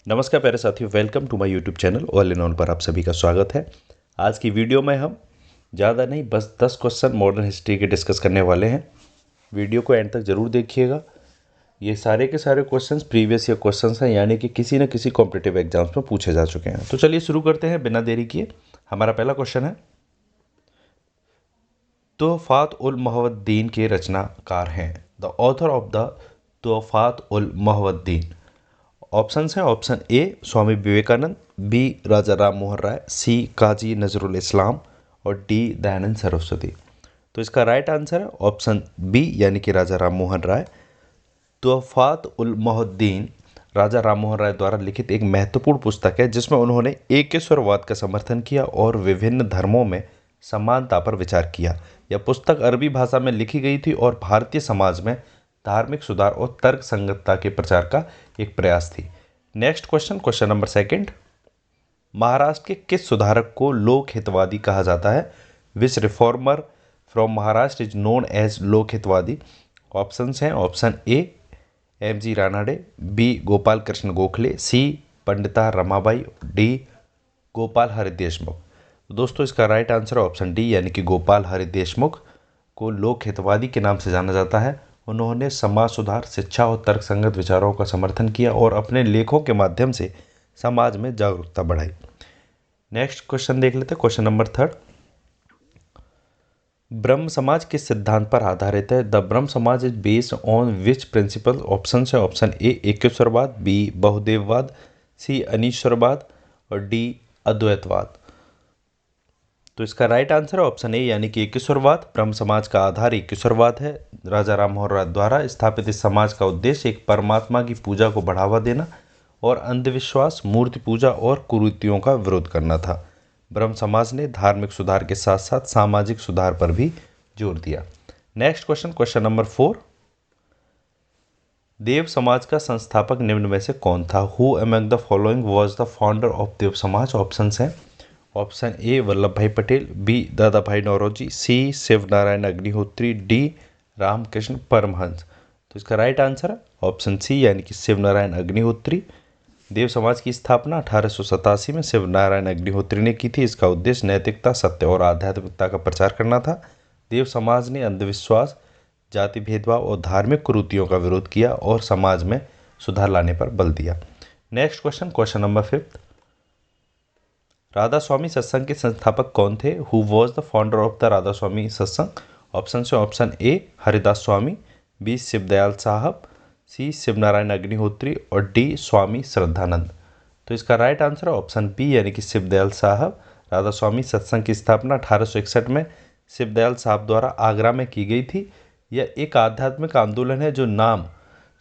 नमस्कार प्यारे साथियों, welcome to my YouTube channel all in all पर आप सभी का स्वागत है। आज की वीडियो में हम ज़्यादा नहीं बस 10 क्वेश्चन मॉडर्न हिस्ट्री के डिस्कस करने वाले हैं। वीडियो को एंड तक ज़रूर देखिएगा। ये सारे के सारे क्वेश्चंस प्रीवियस ईयर क्वेश्चंस हैं, यानी कि किसी न किसी कॉम्पिटिटिव एग्जाम्स में पूछे जा चुके हैं। तो चलिए शुरू करते हैं बिना देरी किए। हमारा पहला क्वेश्चन है, तुहफ़ात उल मोहवद्दीन के रचनाकार हैं। The author of the Tuhfat ul Muwahhidin. Options हैं, option A Swami Vivekananda, B Raja Ram Mohan Roy, C Kazi Nazrul Islam और डी दयानंद सरस्वती। तो इसका राइट आंसर है ऑप्शन बी यानी कि राजा राम मोहन राय। तुहफ़ात उल मोहद्दीन राजा राम मोहन राय द्वारा लिखित एक महत्वपूर्ण पुस्तक है जिसमें उन्होंने एकेश्वरवाद का समर्थन किया और विभिन्न धर्मों में समानता पर विचार किया। यह पुस्तक अरबी भाषा में लिखी गई थी और भारतीय समाज में धार्मिक सुधार और तर्क संगतता के प्रचार का एक प्रयास थी। Next question, question number second. Maharashtra के किस सुधारक को लोक हितवादी कहा जाता है? Which reformer from Maharashtra is known as Lok Hitwadi? Options हैं, option A M G. Ranade, B Gopal Krishna Gokhale, C Pandita Ramabai, D Gopal Hari Deshmukh. दोस्तों इसका राइट आंसर है ऑप्शन डी यानी कि गोपाल हरि देशमुख को लोक हितवादी के नाम से जाना जाता है। उन्होंने समाज सुधार, शिक्षा और तर्कसंगत विचारों का समर्थन किया और अपने लेखों के माध्यम से समाज में जागरूकता बढ़ाई। नेक्स्ट क्वेश्चन देख लेते हैं, क्वेश्चन नंबर थर्ड। ब्रह्म समाज किस सिद्धांत पर आधारित है? द ब्रह्म समाज is based on which principle? Option है, ऑप्शन ए एकेश्वरवाद, बी बहुदेववाद, सी अनीश्वरवाद और डी अद्वैतवाद। तो इसका राइट आंसर है ऑप्शन ए यानी कि एकेश्वरवाद। ब्रह्म समाज का आधार एकेश्वरवाद है। राजा राम मोहन राय द्वारा स्थापित इस समाज का उद्देश्य एक परमात्मा की पूजा को बढ़ावा देना और अंधविश्वास, मूर्ति पूजा और कुरीतियों का विरोध करना था। ब्रह्म समाज ने धार्मिक सुधार के साथ साथ सामाजिक सुधार पर भी जोर दिया। Next question, question number 4। Dev Samaj का संस्थापक निम्न में से कौन था? Who among the following was the founder of Dev Samaj? Option हैं, ऑप्शन ए वल्लभ भाई पटेल, बी दादा भाई नौरोजी, सी शिव नारायण अग्निहोत्री, डी रामकृष्ण परमहंस। तो इसका राइट आंसर है ऑप्शन सी यानी कि शिव नारायण अग्निहोत्री। देव समाज की स्थापना 1887 में शिव नारायण अग्निहोत्री ने की थी। इसका उद्देश्य नैतिकता, सत्य और आध्यात्मिकता का प्रचार करना था। देव समाज ने अंधविश्वास, जाति भेदभाव और धार्मिक कुरीतियों का विरोध किया और समाज में सुधार लाने पर बल दिया। Next question, question number 5। Radha Swami Satsang के संस्थापक कौन थे? Who was the founder of the Radha Swami Satsang? Option है, option A Haridas Swami, B Shivdayal Sahab, C Shiv Narayan Agnihotri और डी स्वामी श्रद्धानंद। तो इसका राइट आंसर है ऑप्शन बी यानी कि शिवदयाल साहब। राधा स्वामी सत्संग की स्थापना 1861 में शिवदयाल साहब द्वारा आगरा में की गई थी। यह एक आध्यात्मिक आंदोलन है जो नाम,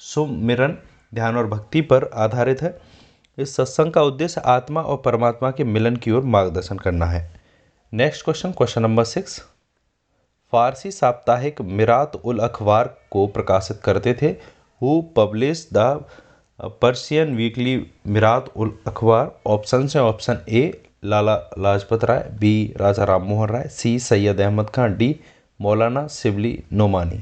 सुमिरन, ध्यान और भक्ति पर आधारित है। इस सत्संग का उद्देश्य आत्मा और परमात्मा के मिलन की ओर मार्गदर्शन करना है। Next question, question number 6। Farsi साप्ताहिक मिरात उल अखबार को प्रकाशित करते थे? Who publish the Persian weekly Mirat ul Akhbar? Option है, option A Lala Lajpat Rai, B Raja Ram Mohan Roy, C Syed Ahmad Khan, D Maulana Shibli Nomani.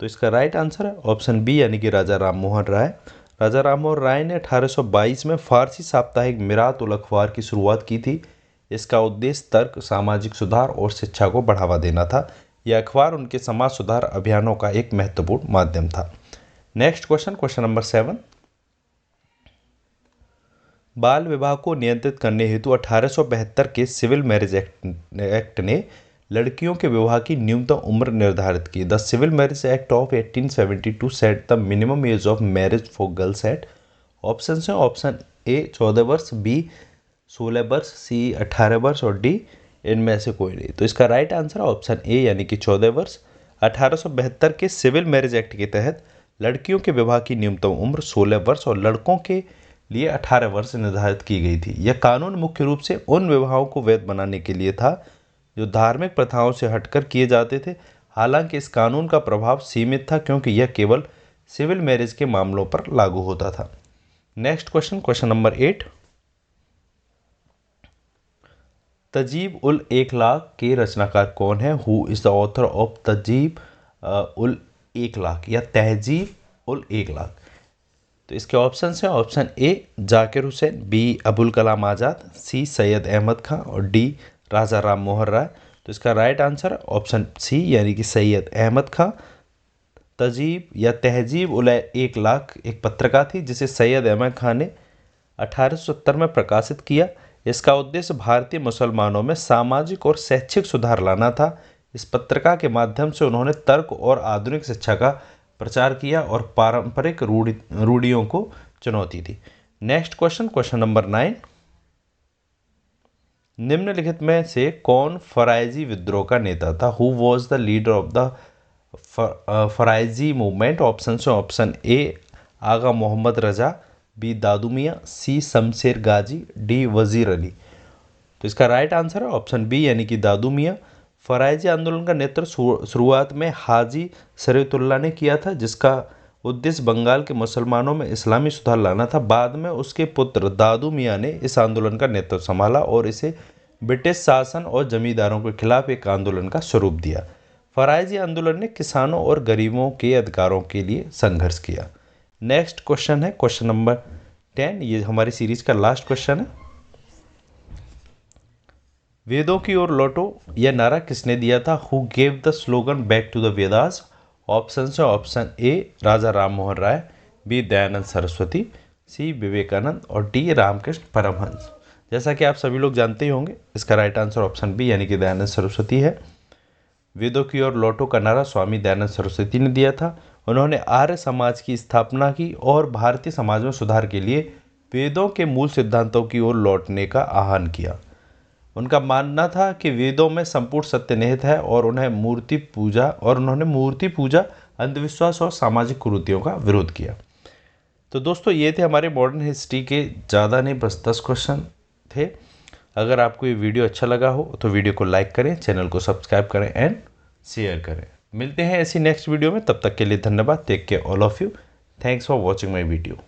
तो इसका राइट आंसर है ऑप्शन बी यानी कि राजा राम मोहन राय। राजा राम मोहन राय ने 1822 में फारसी साप्ताहिक मिरात उल अखबार की शुरुआत की थी। इसका उद्देश्य तर्क, सामाजिक सुधार और शिक्षा को बढ़ावा देना था। यह अखबार उनके समाज सुधार अभियानों का एक महत्वपूर्ण माध्यम था। Next question, question number 7। बाल विवाह को नियंत्रित करने हेतु 1872 के सिविल मैरिज एक्ट ने लड़कियों के विवाह की न्यूनतम उम्र निर्धारित की। The civil marriage act of 1872 set the minimum age of marriage for girls eight. Option हैं, ऑप्शन ए 14 वर्ष, बी 16 वर्ष, सी 18 वर्ष और डी इनमें से कोई नहीं। तो इसका राइट आंसर है ऑप्शन ए यानी कि 14 वर्ष। 1872 के सिविल मैरिज एक्ट के तहत लड़कियों के विवाह की न्यूनतम उम्र 16 वर्ष और लड़कों के लिए 18 वर्ष निर्धारित की गई थी। यह कानून मुख्य रूप से उन विवाहों को वैध बनाने के लिए था जो धार्मिक प्रथाओं से हटकर किए जाते थे। हालांकि इस कानून का प्रभाव सीमित था क्योंकि यह केवल सिविल मैरिज के मामलों पर लागू होता था। Next question, question number 8। Tahzib ul Akhlaq के रचनाकार कौन है? Who is the author of Tahzib ul Akhlaq या तहजीब उल इखलाक? तो इसके ऑप्शन हैं option A Zakir Hussain, B Abul Kalam Azad, C Syed Ahmad Khan और डी राजा राम मोहन राय। तो इसका राइट आंसर ऑप्शन सी यानी कि सैयद अहमद खां। तहजीब उल एक लाख एक पत्रिका थी जिसे सैयद अहमद खान ने 1870 में प्रकाशित किया। इसका उद्देश्य भारतीय मुसलमानों में सामाजिक और शैक्षिक सुधार लाना था। इस पत्रिका के माध्यम से उन्होंने तर्क और आधुनिक शिक्षा का प्रचार किया और पारंपरिक रूढ़ियों को चुनौती दी। Next question, question number 9। निम्नलिखित में से कौन फराइजी विद्रोह का नेता था? Who was the leader of the Faraizi movement? Option A Agha Mohammad Raza, B Dadu Miyan, C Shamsher Gazi, D Wazir Ali. तो इसका राइट आंसर है ऑप्शन बी यानी कि दादू मियाँ। फराइजी आंदोलन का नेतृत्व शुरुआत में हाजी शरीयतुल्लाह ने किया था, जिसका उद्देश्य बंगाल के मुसलमानों में इस्लामी सुधार लाना था। बाद में उसके पुत्र दादू मियाँ ने इस आंदोलन का नेतृत्व संभाला और इसे ब्रिटिश शासन और जमींदारों के खिलाफ एक आंदोलन का स्वरूप दिया। फराइजी आंदोलन ने किसानों और गरीबों के अधिकारों के लिए संघर्ष किया। नेक्स्ट क्वेश्चन है क्वेश्चन नंबर 10। ये हमारी सीरीज का लास्ट क्वेश्चन है। वेदों की ओर लौटो यह नारा किसने दिया था? Who gave the slogan back to the Vedas? Option A Raja Ram Mohan Roy, B Dayanand Saraswati, C Vivekananda और डी रामकृष्ण परमहंस। जैसा कि आप सभी लोग जानते ही होंगे, इसका राइट आंसर ऑप्शन बी यानी कि दयानंद सरस्वती है। वेदों की ओर लौटो का नारा स्वामी दयानंद सरस्वती ने दिया था। उन्होंने आर्य समाज की स्थापना की और भारतीय समाज में सुधार के लिए वेदों के मूल सिद्धांतों की ओर लौटने का आह्वान किया। उनका मानना था कि वेदों में संपूर्ण सत्य निहित है और उन्होंने मूर्ति पूजा, अंधविश्वास और सामाजिक कुरीतियों का विरोध किया। तो दोस्तों, ये थे हमारे मॉडर्न हिस्ट्री के ज़्यादा नहीं बस 10 क्वेश्चन थे। अगर आपको ये वीडियो अच्छा लगा हो तो वीडियो को लाइक करें, चैनल को सब्सक्राइब करें एंड शेयर करें। मिलते हैं ऐसी नेक्स्ट वीडियो में, तब तक के लिए धन्यवाद। Take care all of you. Thanks for watching my video.